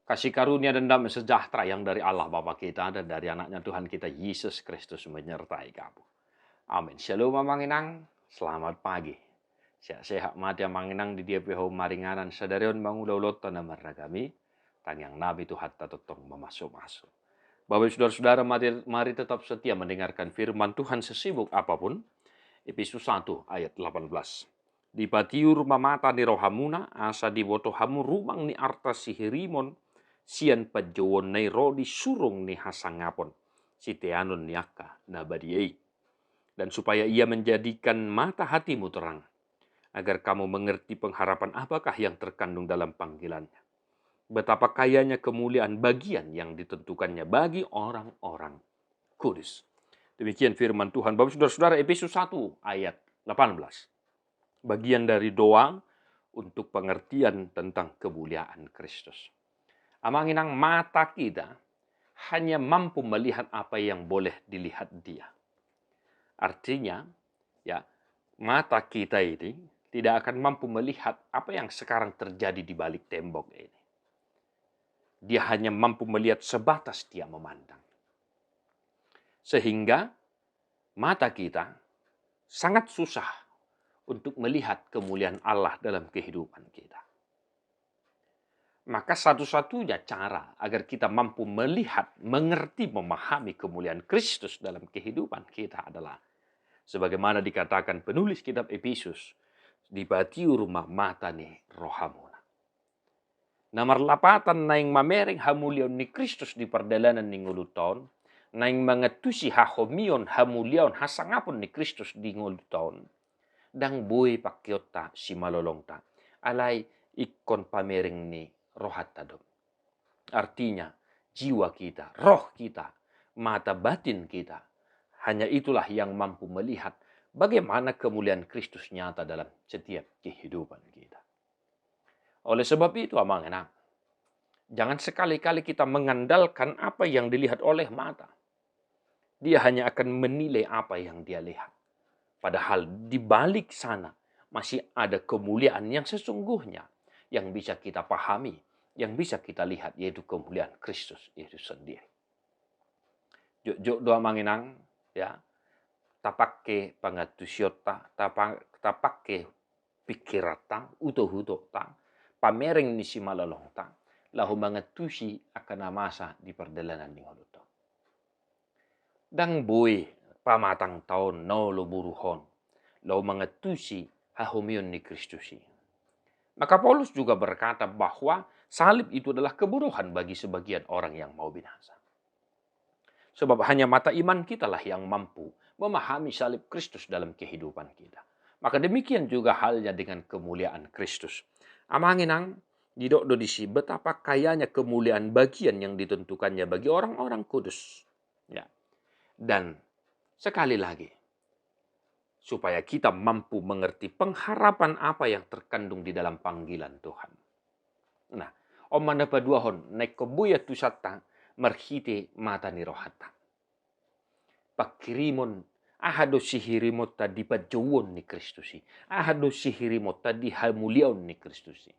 Kasih karunia dan damai sejahtera yang dari Allah Bapa kita dan dari anaknya Tuhan kita Yesus Kristus menyertai kamu. Amin. Shalom Manginang, selamat pagi. Sehat mati Manginang di dia peho maringanan sadarion mangulolot tanah kami. Tangyang nabi Tuhan tatotong memasuk-masuk. Bapak saudara-saudara, mari tetap setia mendengarkan firman Tuhan sesibuk apapun. Efesus 1 ayat 18. Di patiur mamata ni rohamuna asa di boto hamu rumang ni arta sihirimon sian pajawon ni rodi surung ni hasangapon si teanon ni akka nabadiei. Dan supaya ia menjadikan mata hatimu terang agar kamu mengerti pengharapan apakah yang terkandung dalam panggilannya. Betapa kayanya kemuliaan bagian yang ditentukannya bagi orang-orang kudus. Demikian firman Tuhan. Bapak saudara-saudara, Efesus 1 ayat 18. Bagian dari doa untuk pengertian tentang kemuliaan Kristus. Amanginang mata kita hanya mampu melihat apa yang boleh dilihat dia. Artinya, ya, mata kita ini tidak akan mampu melihat apa yang sekarang terjadi di balik tembok ini. Dia hanya mampu melihat sebatas dia memandang. Sehingga mata kita sangat susah untuk melihat kemuliaan Allah dalam kehidupan kita. Maka satu-satunya cara agar kita mampu melihat, mengerti, memahami kemuliaan Kristus dalam kehidupan kita adalah sebagaimana dikatakan penulis kitab Efesus, dibatiu rumah mata nih rohamuna. Nomor lapatan naing mamereng hamulion ni Kristus di perdalanan ni nguluton, naing mengetusi hahomion hamulion hasangapun ni Kristus di nguluton, dang boy pakyota si malolongta, alay ikon pamereng ni rohat tadom. Artinya, jiwa kita, roh kita, mata batin kita, hanya itulah yang mampu melihat bagaimana kemuliaan Kristus nyata dalam setiap kehidupan kita. Oleh sebab itu, amangenang, jangan sekali-kali kita mengandalkan apa yang dilihat oleh mata. Dia hanya akan menilai apa yang dia lihat. Padahal di balik sana masih ada kemuliaan yang sesungguhnya yang bisa kita pahami, yang bisa kita lihat, yaitu kemuliaan Kristus itu sendiri. Juk doa manginang, ya, tapake pangatusyota, tapake pikiratang, utuh-utuh-tang, pamereng ni si malalongtang, lahu mangatusi akan masa di perdalanan ni ngoluto. Dang boy pamatang taon no luburuhon, lahu mangatusi hahumion ni Kristusi. Maka Paulus juga berkata bahwa salib itu adalah kebodohan bagi sebagian orang yang mau binasa. Sebab hanya mata iman kitalah yang mampu memahami salib Kristus dalam kehidupan kita. Maka demikian juga halnya dengan kemuliaan Kristus. Amanginang, didokdo disi betapa kayanya kemuliaan bagian yang ditentukannya bagi orang-orang kudus. Ya. Dan sekali lagi, supaya kita mampu mengerti pengharapan apa yang terkandung di dalam panggilan Tuhan. Nah, omana paduahon naik kebuya tusata merhite mata ni rohata. Pakirimon ahado sihirimot tadi pajawon ni Kristusi. Ahado sihirimot tadi hamulion ni Kristusi.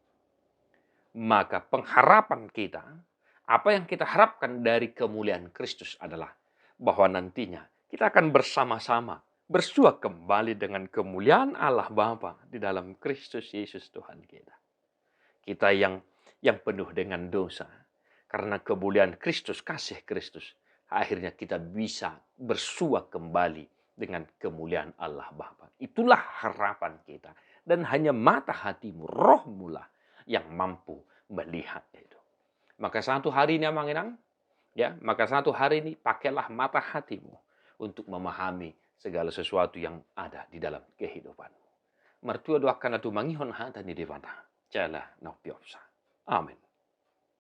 Maka pengharapan kita, apa yang kita harapkan dari kemuliaan Kristus adalah bahwa nantinya kita akan bersama-sama bersua kembali dengan kemuliaan Allah Bapa di dalam Kristus Yesus Tuhan kita. Kita yang penuh dengan dosa, karena kemuliaan Kristus, kasih Kristus, akhirnya kita bisa bersua kembali dengan kemuliaan Allah Bapa. Itulah harapan kita. Dan hanya mata hatimu, rohmu lah yang mampu melihat itu. Maka satu hari ini amanginang, ya, maka satu hari ini pakailah mata hatimu untuk memahami segala sesuatu yang ada di dalam kehidupanmu. Mertua doakan atu mangihon hata ni devata. Jala na piopsa. Amin.